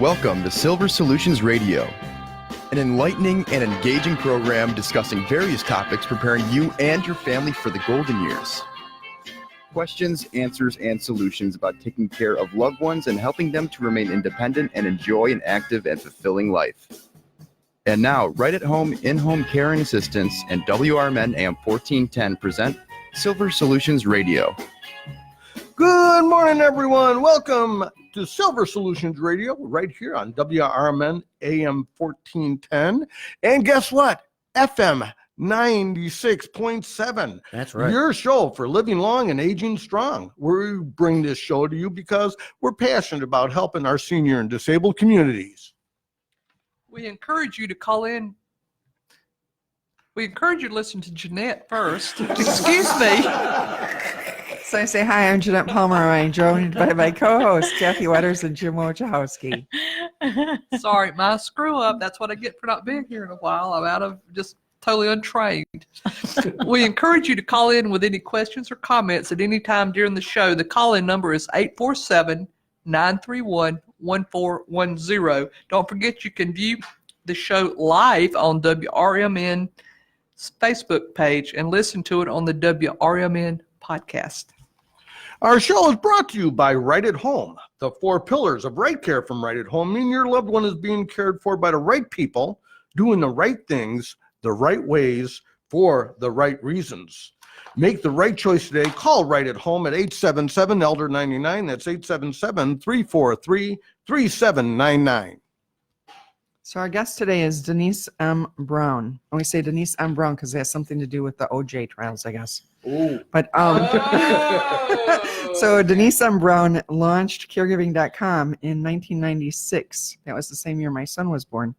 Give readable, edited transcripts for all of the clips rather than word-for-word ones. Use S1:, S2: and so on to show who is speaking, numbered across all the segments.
S1: Welcome to Silver Solutions Radio, an enlightening and engaging program discussing various topics preparing you and your family for the golden years. Questions, answers, and solutions about taking care of loved ones and helping them to remain independent and enjoy an active and fulfilling life. And now, right at home, in-home care and assistance, and WRMN AM 1410 present Silver Solutions Radio.
S2: Good morning, everyone. Welcome to Silver Solutions Radio right here on WRMN AM 1410. And guess what? FM 96.7.
S3: That's right.
S2: Your show for living long and aging strong. We bring this show to you because we're passionate about helping our senior and disabled communities.
S4: We encourage you to call in. We encourage you to listen to Jeanette first. Excuse me.
S5: So I say, hi, I'm Jeanette Palmer. I'm joined by my co-hosts, Kathy Wetters and Jim Wojciechowski.
S4: Sorry, my screw up. That's what I get for not being here in a while. I'm out of just totally untrained. We encourage you to call in with any questions or comments at any time during the show. The call-in number is 847-931-1410. Don't forget you can view the show live on WRMN's Facebook page and listen to it on the WRMN podcast.
S2: Our show is brought to you by Right at Home. The 4 pillars of right care from Right at Home mean your loved one is being cared for by the right people, doing the right things, the right ways, for the right reasons. Make the right choice today. Call Right at Home at 877-ELDER-99. That's 877-343-3799.
S5: So our guest today is Denise M. Brown. And we say Denise M. Brown because it has something to do with the OJ trials, I guess.
S2: Ooh.
S5: But so Denise M. Brown launched caregiving.com in 1996. That was the same year my son was born.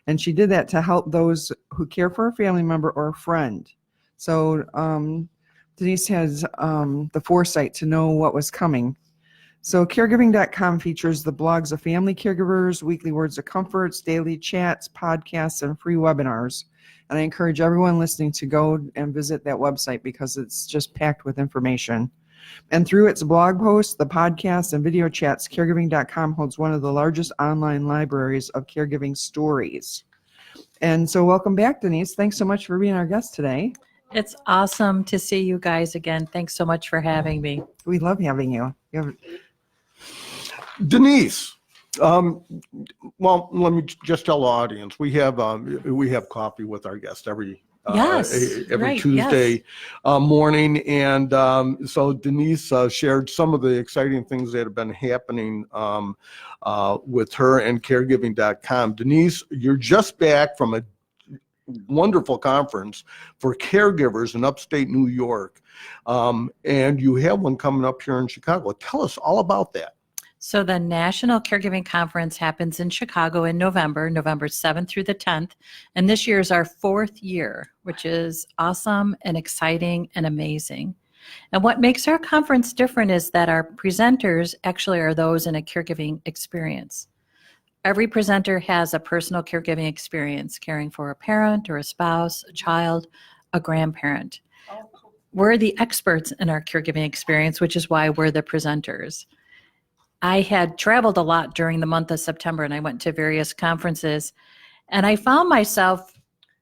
S5: And she did that to help those who care for a family member or a friend. So Denise has the foresight to know what was coming. So caregiving.com features the blogs of family caregivers, weekly words of comforts, daily chats, podcasts, and free webinars. And I encourage everyone listening to go and visit that website because it's just packed with information. And through its blog posts, the podcasts, and video chats, caregiving.com holds one of the largest online libraries of caregiving stories. And so welcome back, Denise. Thanks so much for being our guest today.
S6: It's awesome to see you guys again. Thanks so much for having me.
S5: We love having you.
S2: Denise, well, let me just tell the audience, we have coffee with our guest every Tuesday morning, and so Denise shared some of the exciting things that have been happening with her and caregiving.com. Denise, you're just back from a wonderful conference for caregivers in upstate New York, and you have one coming up here in Chicago. Tell us all about that.
S6: So the National Caregiving Conference happens in Chicago in November 7th through the 10th. And this year is our 4th year, which is awesome and exciting and amazing. And what makes our conference different is that our presenters actually are those in a caregiving experience. Every presenter has a personal caregiving experience, caring for a parent or a spouse, a child, a grandparent. We're the experts in our caregiving experience, which is why we're the presenters. I had traveled a lot during the month of September, and I went to various conferences, and I found myself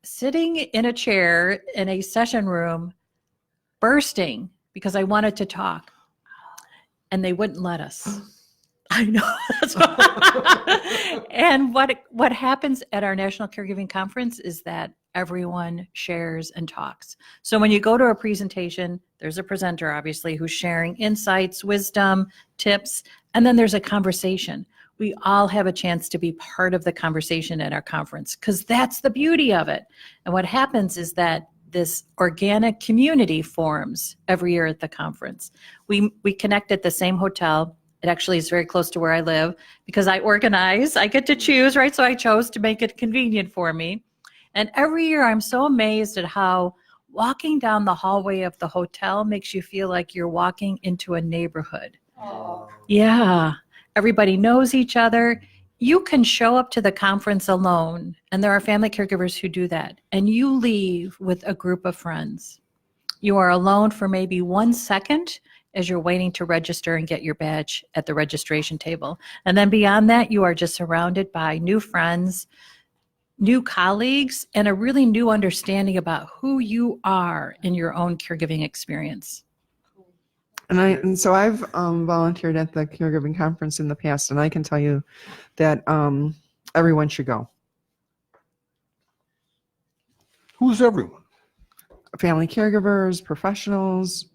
S6: sitting in a chair in a session room bursting because I wanted to talk, and they wouldn't let us. I know. And what happens at our National Caregiving Conference is that everyone shares and talks. So when you go to a presentation, there's a presenter, obviously, who's sharing insights, wisdom, tips, and then there's a conversation. We all have a chance to be part of the conversation at our conference because that's the beauty of it. And what happens is that this organic community forms every year at the conference. We connect at the same hotel. It actually is very close to where I live because I organize. I get to choose, right? So I chose to make it convenient for me. And every year I'm so amazed at how walking down the hallway of the hotel makes you feel like you're walking into a neighborhood. Oh. Yeah. Everybody knows each other. You can show up to the conference alone, and there are family caregivers who do that, and you leave with a group of friends. You are alone for maybe 1 second. as you're waiting to register and get your badge at the registration table. And then beyond that, you are just surrounded by new friends, new colleagues, and a really new understanding about who you are in your own caregiving experience.
S5: And so I've volunteered at the caregiving conference in the past, and I can tell you that everyone should go.
S2: Who's everyone?
S5: Family caregivers, professionals.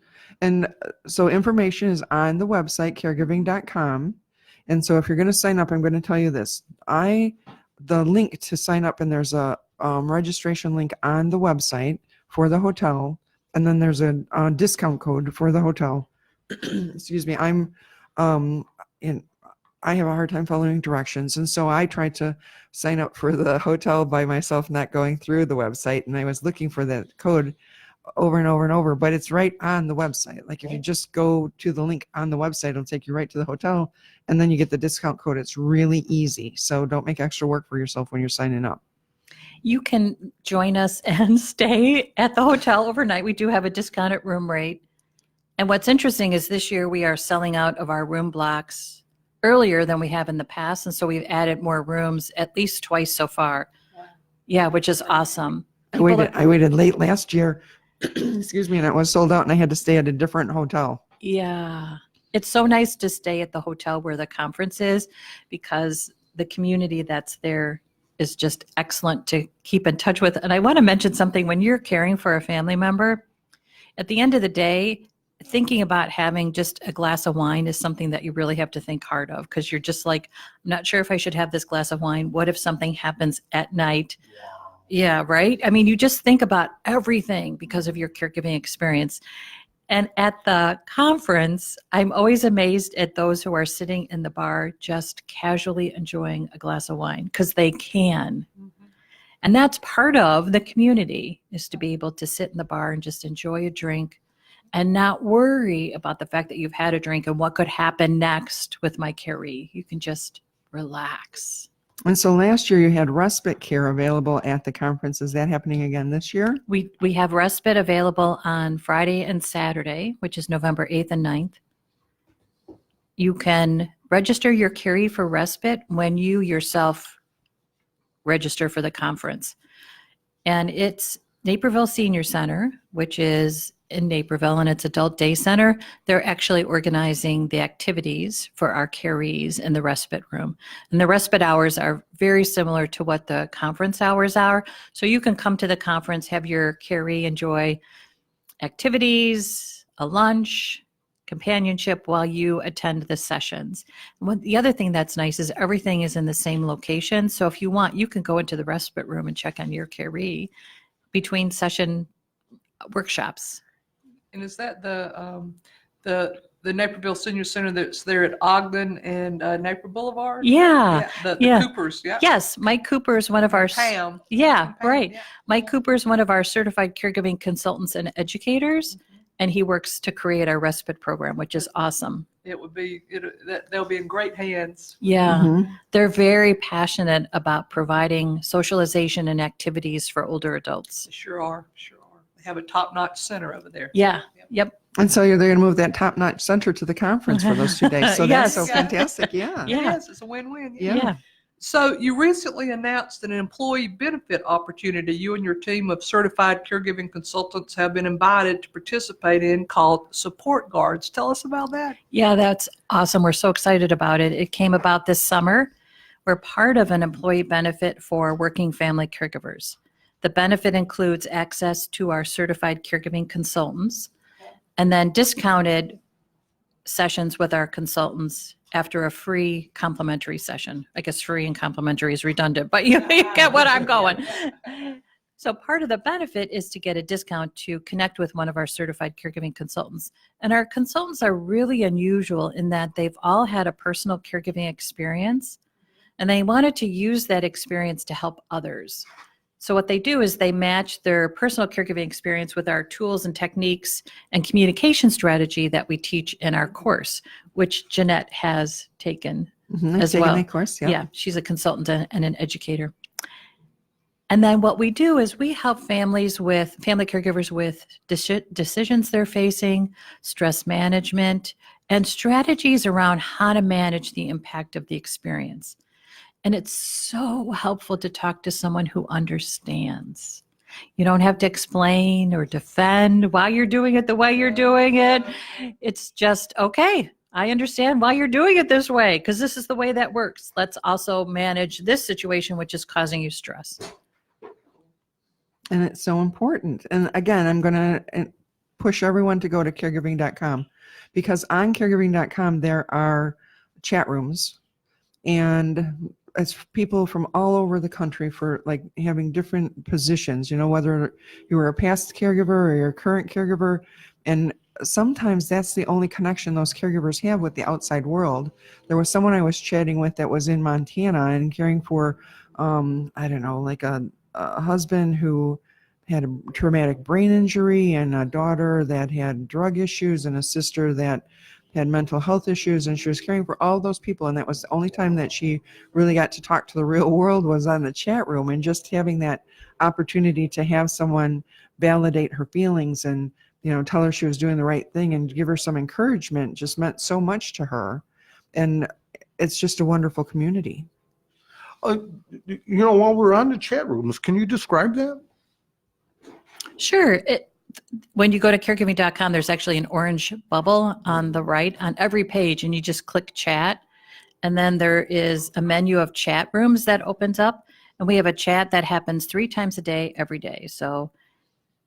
S5: And so information is on the website, caregiving.com. And so if you're going to sign up, I'm going to tell you this. The link to sign up, and there's a registration link on the website for the hotel. And then there's a discount code for the hotel. Excuse me. I have a hard time following directions. And so I tried to sign up for the hotel by myself, not going through the website. And I was looking for that code over and over and over, but it's right on the website. Like if you just go to the link on the website, it'll take you right to the hotel, and then you get the discount code. It's really easy. So don't make extra work for yourself when you're signing up.
S6: You can join us and stay at the hotel overnight. We do have a discounted room rate. And what's interesting is this year we are selling out of our room blocks earlier than we have in the past. And so we've added more rooms at least twice so far. Yeah, which is awesome.
S5: I waited late last year, excuse me, and it was sold out, and I had to stay at a different hotel.
S6: Yeah. It's so nice to stay at the hotel where the conference is, because the community that's there is just excellent to keep in touch with. And I want to mention something. When you're caring for a family member, at the end of the day, thinking about having just a glass of wine is something that you really have to think hard of, because you're just like, I'm not sure if I should have this glass of wine. What if something happens at night? Yeah, right? I mean, you just think about everything because of your caregiving experience. And at the conference, I'm always amazed at those who are sitting in the bar just casually enjoying a glass of wine, because they can. And that's part of the community, is to be able to sit in the bar and just enjoy a drink and not worry about the fact that you've had a drink and what could happen next with my caree. You can just relax.
S5: And so last year you had respite care available at the conference. Is that happening again this year?
S6: We have respite available on Friday and Saturday, which is November 8th and 9th. You can register your caree for respite when you yourself register for the conference. And it's Naperville Senior Center, which is in Naperville, and it's adult day center. They're actually organizing the activities for our carees in the respite room. And the respite hours are very similar to what the conference hours are. So you can come to the conference, have your caree enjoy activities, a lunch, companionship while you attend the sessions. The other thing that's nice is everything is in the same location. So if you want, you can go into the respite room and check on your caree between session workshops.
S4: And is that the Naperville Senior Center that's there at Ogden and Napier Boulevard?
S6: Yeah.
S4: The
S6: Yeah.
S4: Coopers, yeah.
S6: Yes, Mike Cooper is one of our
S4: Pam.
S6: Yeah,
S4: Pam,
S6: right.
S4: yeah.
S6: Mike Cooper is one of our certified caregiving consultants and educators, and he works to create our respite program, which is awesome.
S4: They'll be in great hands.
S6: Yeah,
S5: Mhm.
S6: they're very passionate about providing socialization and activities for older adults.
S4: They sure are. They have a top-notch center over there.
S6: Yeah, yep.
S5: And so they're going to move that top-notch center to the conference for those 2 days. So
S6: Yes.
S5: that's so fantastic. Yeah.
S6: Yeah.
S4: Yes, it's a win-win.
S5: Yeah.
S4: So you recently announced an employee benefit opportunity you and your team of certified caregiving consultants have been invited to participate in, called Support Guards. Tell us about that.
S6: Yeah, that's awesome. We're so excited about it. It came about this summer. We're part of an employee benefit for working family caregivers. The benefit includes access to our certified caregiving consultants, and then discounted sessions with our consultants after a free complimentary session. I guess free and complimentary is redundant, but you get what I'm going. So part of the benefit is to get a discount to connect with one of our certified caregiving consultants. And our consultants are really unusual in that they've all had a personal caregiving experience, and they wanted to use that experience to help others. So what they do is they match their personal caregiving experience with our tools and techniques and communication strategy that we teach in our course, which Jeanette has taken
S5: Mhm. I've
S6: as
S5: taken
S6: well.
S5: that course. Yeah.
S6: Yeah, she's a consultant and an educator. And then what we do is we help family caregivers with decisions they're facing, stress management, and strategies around how to manage the impact of the experience. And it's so helpful to talk to someone who understands. You don't have to explain or defend why you're doing it the way you're doing it. It's just, okay, I understand why you're doing it this way, because this is the way that works. Let's also manage this situation, which is causing you stress.
S5: And it's so important. And again, I'm going to push everyone to go to caregiving.com, because on caregiving.com, there are chat rooms, and it's people from all over the country for like having different positions, whether you were a past caregiver or you're a current caregiver. And sometimes that's the only connection those caregivers have with the outside world. There was someone I was chatting with that was in Montana and caring for, like a husband who had a traumatic brain injury, and a daughter that had drug issues, and a sister that had mental health issues, and she was caring for all those people. And that was the only time that she really got to talk to the real world, was on the chat room. And just having that opportunity to have someone validate her feelings and, tell her she was doing the right thing and give her some encouragement just meant so much to her. And it's just a wonderful community.
S2: While we're on the chat rooms, can you describe that?
S6: Sure. When you go to caregiving.com, there's actually an orange bubble on the right on every page, and you just click chat. And then there is a menu of chat rooms that opens up, and we have a chat that happens 3 times a day, every day. So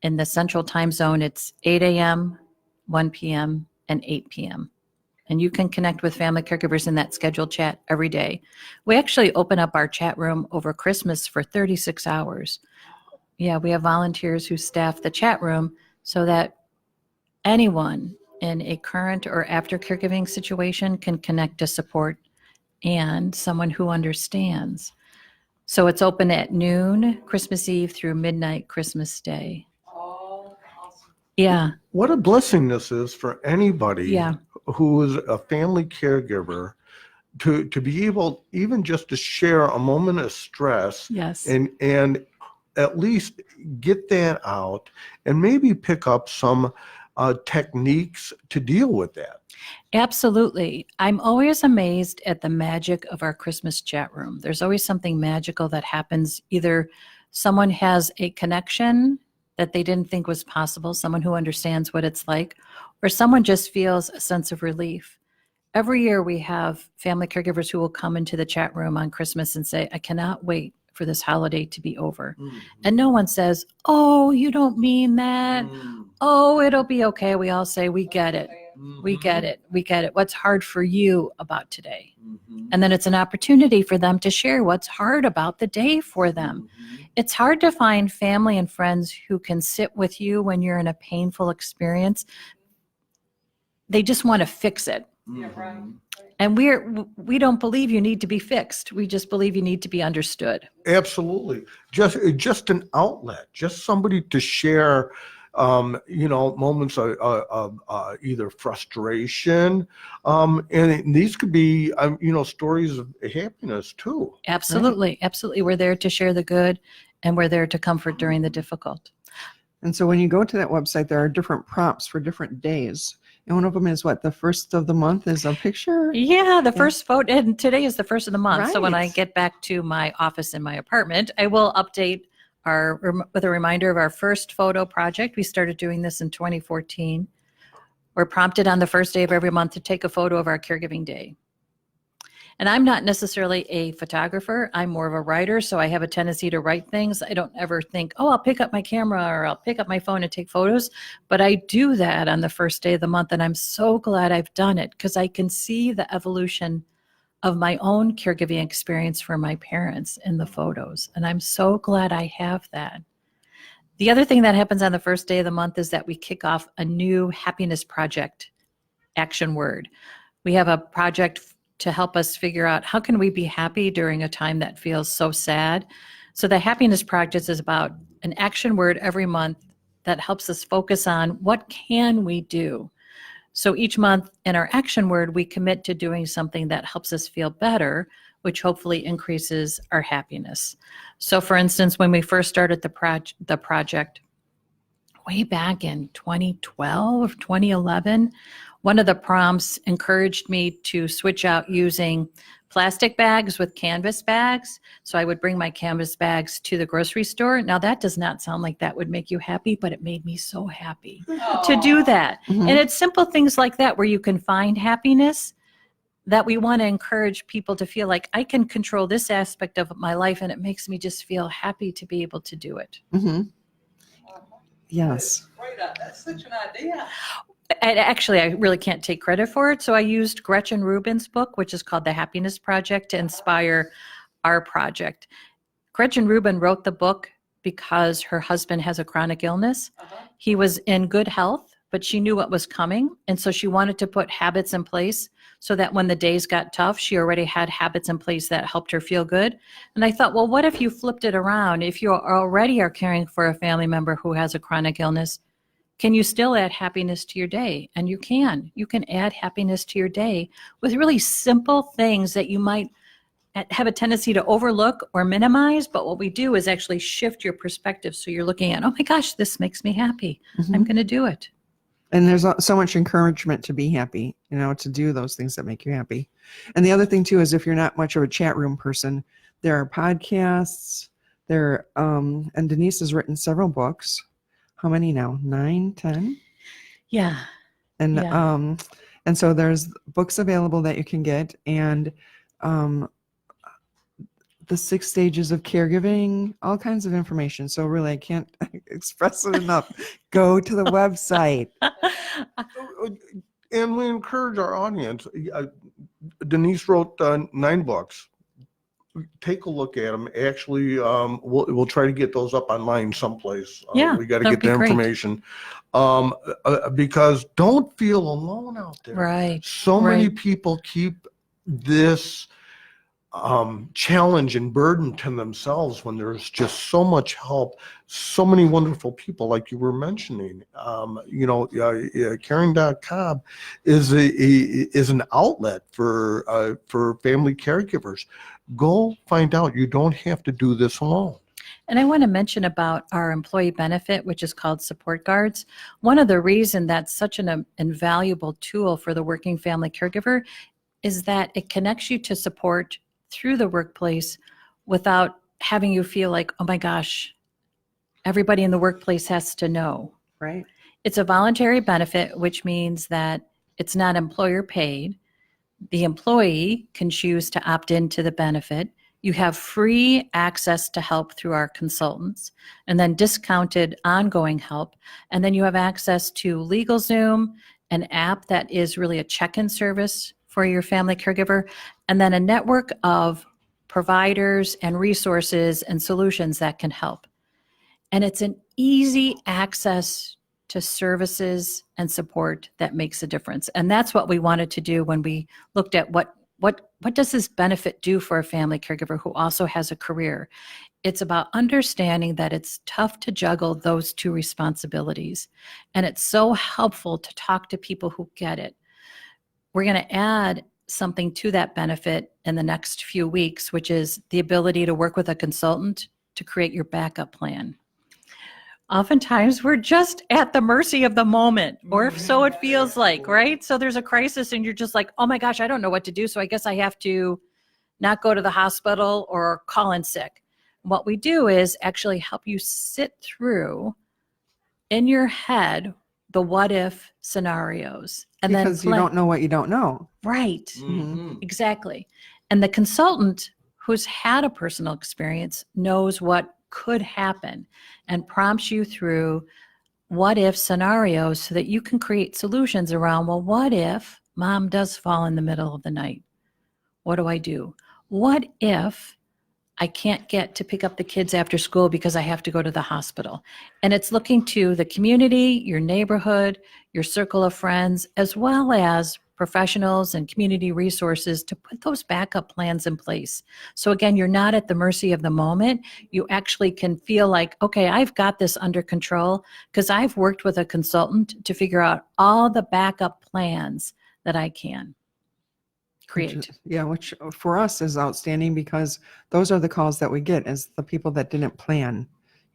S6: in the central time zone, it's 8 a.m., 1 p.m., and 8 p.m. And you can connect with family caregivers in that scheduled chat every day. We actually open up our chat room over Christmas for 36 hours. Yeah, we have volunteers who staff the chat room so that anyone in a current or after caregiving situation can connect to support and someone who understands. So it's open at noon, Christmas Eve through midnight, Christmas Day.
S4: Oh, awesome.
S6: Yeah.
S2: What a blessing this is for anybody
S6: Yeah.
S2: who is a family caregiver to be able even just to share a moment of stress.
S6: Yes.
S2: And at least get that out and maybe pick up some techniques to deal with that.
S6: Absolutely. I'm always amazed at the magic of our Christmas chat room. There's always something magical that happens. Either someone has a connection that they didn't think was possible, someone who understands what it's like, or someone just feels a sense of relief. Every year we have family caregivers who will come into the chat room on Christmas and say, I cannot wait for this holiday to be over. Mm-hmm. And no one says, oh, you don't mean that. Mm-hmm. Oh, it'll be okay. We all say, we get it. Mm-hmm. We get it. We get it. What's hard for you about today? Mm-hmm. And then it's an opportunity for them to share what's hard about the day for them. Mm-hmm. It's hard to find family and friends who can sit with you when you're in a painful experience. They just want to fix it. Yeah, right. And we don't believe you need to be fixed. We just believe you need to be understood.
S2: Absolutely. Just an outlet, just somebody to share, moments of either frustration, and these could be, stories of happiness too.
S6: Absolutely. Right? Absolutely. We're there to share the good, and we're there to comfort during the difficult.
S5: And so when you go to that website, there are different prompts for different days. And one of them is the first of the month is a picture?
S6: Yeah, the first photo, and today is the first of the month. Right. So when I get back to my office in my apartment, I will update with a reminder of our first photo project. We started doing this in 2014. We're prompted on the first day of every month to take a photo of our caregiving day. And I'm not necessarily a photographer. I'm more of a writer, so I have a tendency to write things. I don't ever think, oh, I'll pick up my camera or I'll pick up my phone and take photos. But I do that on the first day of the month, and I'm so glad I've done it because I can see the evolution of my own caregiving experience for my parents in the photos. And I'm so glad I have that. The other thing that happens on the first day of the month is that we kick off a new happiness project action word. We have a project to help us figure out how can we be happy during a time that feels so sad. So the happiness project is about an action word every month that helps us focus on what can we do. So each month in our action word, we commit to doing something that helps us feel better, which hopefully increases our happiness. So for instance, when we first started the project way back in 2012, 2011, one of the prompts encouraged me to switch out using plastic bags with canvas bags. So I would bring my canvas bags to the grocery store. Now that does not sound like that would make you happy, but it made me so happy to do that.
S5: Mhm.
S6: And it's simple things like that where you can find happiness, that we want to encourage people to feel like I can control this aspect of my life, and it makes me just feel happy to be able to do it.
S5: Mhm. Yes.
S4: That's such an idea.
S6: And actually, I really can't take credit for it. So I used Gretchen Rubin's book, which is called The Happiness Project, to inspire our project. Gretchen Rubin wrote the book because her husband has a chronic illness. He was in good health, but she knew what was coming. And so she wanted to put habits in place so that when the days got tough, she already had habits in place that helped her feel good. And I thought, well, what if you flipped it around? If you already are caring for a family member who has a chronic illness, can you still add happiness to your day? And you can. You can add happiness to your day with really simple things that you might have a tendency to overlook or minimize. But what we do is actually shift your perspective. So you're looking at, oh my gosh, this makes me happy.
S5: Mhm.
S6: I'm going to do it.
S5: And there's so much encouragement to be happy, to do those things that make you happy. And the other thing too is if you're not much of a chat room person, there are podcasts. And Denise has written several books. How many now? 9, 10?
S6: Yeah.
S5: And
S6: Yeah.
S5: And so there's books available that you can get, and the 6 stages of caregiving, all kinds of information. So really, I can't express it enough. Go to the website.
S2: And we encourage our audience. Denise wrote 9 books. Take a look at them. Actually, we'll try to get those up online someplace.
S6: Yeah,
S2: We got to
S6: that'd
S2: get the
S6: be great.
S2: information, because don't feel alone out there.
S6: Right.
S2: So many people keep this challenge and burden to themselves when there's just so much help, so many wonderful people like you were mentioning. Caring.com is an outlet for family caregivers. Go find out. You don't have to do this alone.
S6: And I want to mention about our employee benefit, which is called Support Guards. One of the reasons that's such an invaluable tool for the working family caregiver is that it connects you to support through the workplace without having you feel like, oh my gosh, everybody in the workplace has to know.
S5: Right.
S6: It's a voluntary benefit, which means that it's not employer paid. The employee can choose to opt into the benefit. You have free access to help through our consultants, and then discounted ongoing help. And then you have access to LegalZoom, an app that is really a check-in service for your family caregiver, and then a network of providers and resources and solutions that can help. And it's an easy access to services and support that makes a difference. And that's what we wanted to do when we looked at what does this benefit do for a family caregiver who also has a career. It's about understanding that it's tough to juggle those 2 responsibilities. And it's so helpful to talk to people who get it. We're going to add something to that benefit in the next few weeks, which is the ability to work with a consultant to create your backup plan. Oftentimes we're just at the mercy of the moment, or so it feels like, right? So there's a crisis and you're just like, oh my gosh, I don't know what to do. So I guess I have to not go to the hospital or call in sick. What we do is actually help you sit through in your head the what if scenarios. And
S5: Because
S6: then
S5: you don't know what you don't know.
S6: Right.
S2: Mm-hmm.
S6: Exactly. And the consultant who's had a personal experience knows what could happen and prompts you through what if scenarios so that you can create solutions around, well, what if mom does fall in the middle of the night? What do I do? What if I can't get to pick up the kids after school because I have to go to the hospital? And it's looking to the community, your neighborhood, your circle of friends, as well as professionals and community resources to put those backup plans in place. So again, you're not at the mercy of the moment. You actually can feel like, okay, I've got this under control because I've worked with a consultant to figure out all the backup plans that I can. create.
S5: Yeah, which for us is outstanding because those are the calls that we get as the people that didn't plan,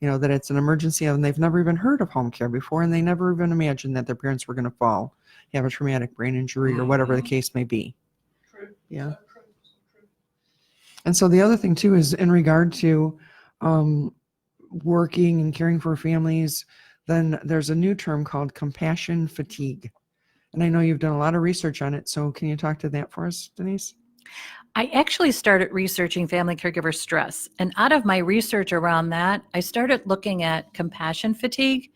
S5: that it's an emergency and they've never even heard of home care before and they never even imagined that their parents were going to fall, have a traumatic brain injury or whatever the case may be.
S4: True.
S5: Yeah.
S4: So true. So true.
S5: And so the other thing too is in regard to working and caring for families, then there's a new term called compassion fatigue. And I know you've done a lot of research on it. So can you talk to that for us, Denise?
S6: I actually started researching family caregiver stress. And out of my research around that, I started looking at compassion fatigue.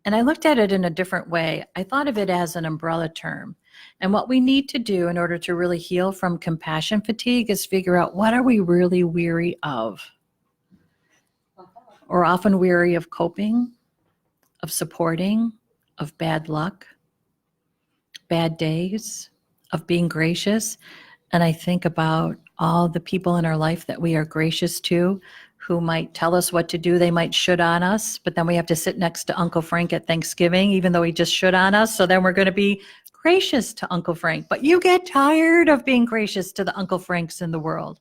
S6: And I looked at it in a different way. I thought of it as an umbrella term. And what we need to do in order to really heal from compassion fatigue is figure out what are we really weary of? We're often weary of coping, of supporting, of bad luck, bad days, of being gracious. And I think about all the people in our life that we are gracious to who might tell us what to do. They might should on us, but then we have to sit next to Uncle Frank at Thanksgiving, even though he just should on us. So then we're going to be gracious to Uncle Frank. But you get tired of being gracious to the Uncle Franks in the world.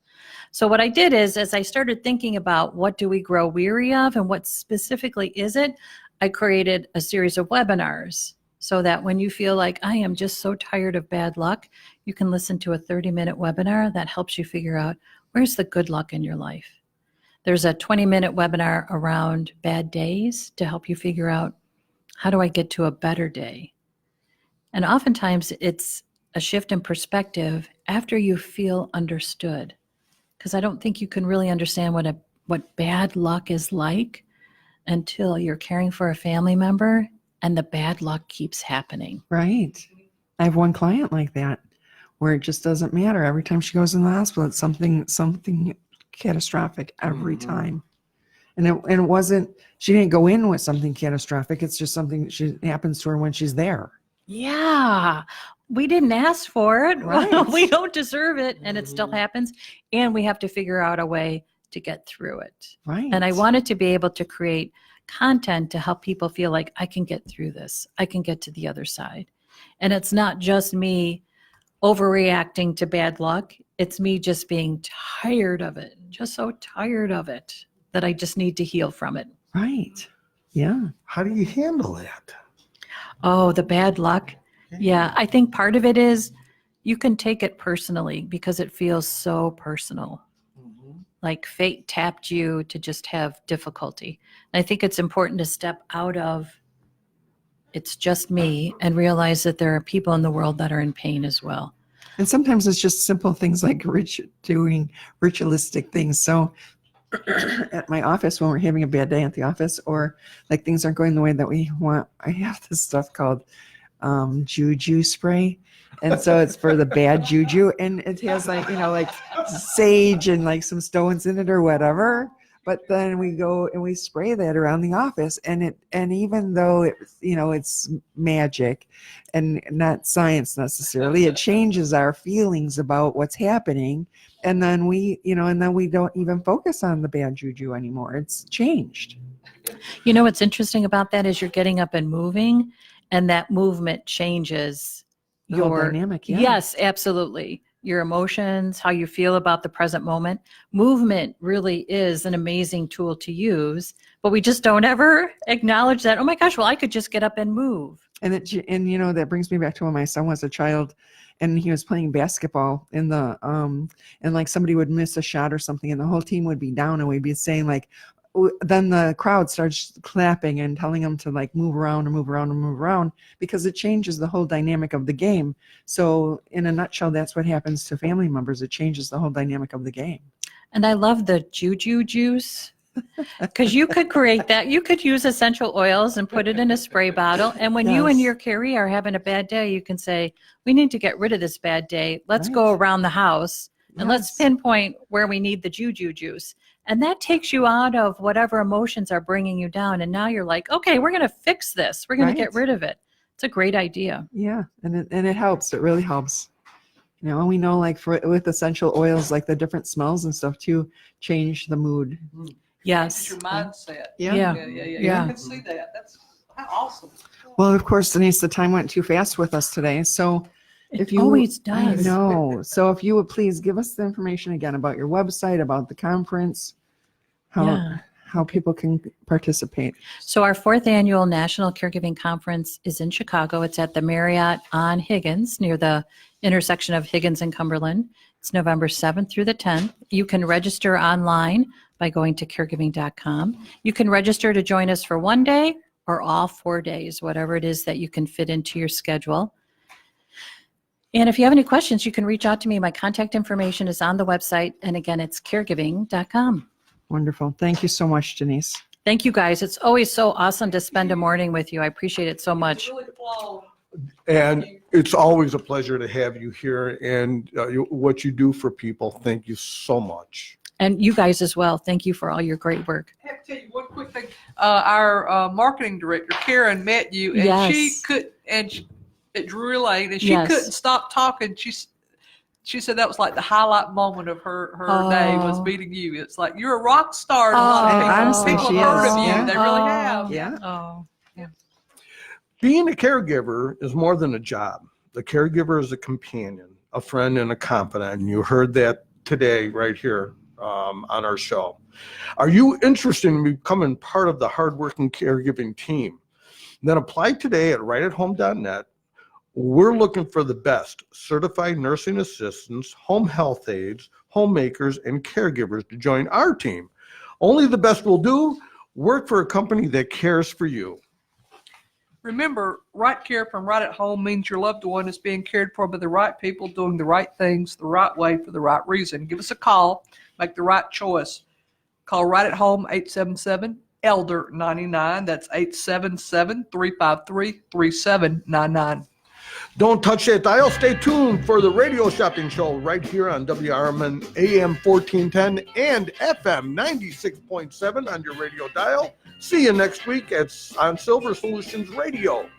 S6: So what I did is, as I started thinking about what do we grow weary of and what specifically is it, I created a series of webinars so that when you feel like I am just so tired of bad luck, you can listen to a 30-minute webinar that helps you figure out where's the good luck in your life. There's a 20-minute webinar around bad days to help you figure out how do I get to a better day. And oftentimes it's a shift in perspective after you feel understood, because I don't think you can really understand what bad luck is like until you're caring for a family member and the bad luck keeps happening.
S5: Right. I have one client like that where it just doesn't matter. Every time she goes in the hospital, it's something catastrophic every time. And it wasn't, she didn't go in with something catastrophic. It's just something that happens to her when she's there.
S6: Yeah. We didn't ask for it.
S5: Right.
S6: We don't deserve it. And it still happens. And we have to figure out a way to get through it.
S5: Right.
S6: And I wanted to be able to create content to help people feel like I can get through this. I can get to the other side. And it's not just me overreacting to bad luck. It's me just being tired of it, just so tired of it that I just need to heal from it.
S5: Right. Yeah.
S2: How do you handle that?
S6: Oh, the bad luck. Yeah, I think part of it is you can take it personally because it feels so personal. Like fate tapped you to just have difficulty. And I think it's important to step out of it's just me and realize that there are people in the world that are in pain as well.
S5: And sometimes it's just simple things like doing ritualistic things. So at my office, when we're having a bad day at the office or like things aren't going the way that we want, I have this stuff called juju spray. And so it's for the bad juju, and it has like sage and like some stones in it or whatever. But then we go and we spray that around the office, and even though it's magic and not science necessarily, it changes our feelings about what's happening. And then we don't even focus on the bad juju anymore. It's changed.
S6: What's interesting about that is you're getting up and moving, and that movement changes
S5: Your dynamic. Yeah.
S6: Yes, absolutely. Your emotions, how you feel about the present moment. Movement really is an amazing tool to use, but we just don't ever acknowledge that. Oh my gosh, well, I could just get up and move.
S5: And that brings me back to when my son was a child and he was playing basketball in the and like somebody would miss a shot or something and the whole team would be down and we'd be saying like, then the crowd starts clapping and telling them to like move around and move around and move around because it changes the whole dynamic of the game. So in a nutshell, that's what happens to family members. It changes the whole dynamic of the game.
S6: And I love the juju juice because you could create that. You could use essential oils and put it in a spray bottle. And when you and your Carrie are having a bad day, you can say, we need to get rid of this bad day. Let's go around the house and let's pinpoint where we need the juju juice. And that takes you out of whatever emotions are bringing you down. And now you're like, okay, we're going to fix this. We're going to get rid of it. It's a great idea.
S5: Yeah. And it helps. It really helps. And we know like with essential oils, like the different smells and stuff too, change the mood.
S6: Yes.
S4: It's your mindset.
S6: Yeah.
S4: You can see that. That's awesome.
S5: Well, of course, Denise, the time went too fast with us today. So
S6: It always
S5: I
S6: does.
S5: know. So if you would please give us the information again about your website, about the conference, how people can participate.
S6: So our 4th annual National Caregiving Conference is in Chicago. It's at the Marriott on Higgins, near the intersection of Higgins and Cumberland. It's November 7th through the 10th. You can register online by going to caregiving.com. You can register to join us for one day or all 4 days, whatever it is that you can fit into your schedule. And if you have any questions, you can reach out to me. My contact information is on the website. And again, it's caregiving.com.
S5: Wonderful. Thank you so much, Denise.
S6: Thank you, guys. It's always so awesome to spend a morning with you. I appreciate it so much.
S2: And it's always a pleasure to have you here and what you do for people. Thank you so much.
S6: And you guys as well. Thank you for all your great work.
S4: I have to tell you one quick thing. Our marketing director, Karen, met you, and
S6: Yes.
S4: she could, at Drury Lane, and she
S6: Yes.
S4: couldn't stop talking. She said that was like the highlight moment of her day was
S6: Oh.
S4: meeting you. It's like you're a rock star. And a lot of
S5: And
S4: people,
S5: honestly,
S4: people
S5: she
S4: have heard
S5: is.
S4: of you.
S5: Yeah.
S4: They really have.
S5: Yeah.
S6: Oh.
S2: Being a caregiver is more than a job. The caregiver is a companion, a friend, and a confidant. And you heard that today right here on our show. Are you interested in becoming part of the hardworking caregiving team? Then apply today at rightathome.net. We're looking for the best certified nursing assistants, home health aides, homemakers, and caregivers to join our team. Only the best will do. Work for a company that cares for you.
S4: Remember, right care from right at home means your loved one is being cared for by the right people, doing the right things the right way for the right reason. Give us a call. Make the right choice. Call right at home 877-ELDER-99. That's 877-353-3799.
S2: Don't touch that dial. Stay tuned for the radio shopping show right here on WRMN AM 1410 and FM 96.7 on your radio dial. See you next week on Silver Solutions Radio.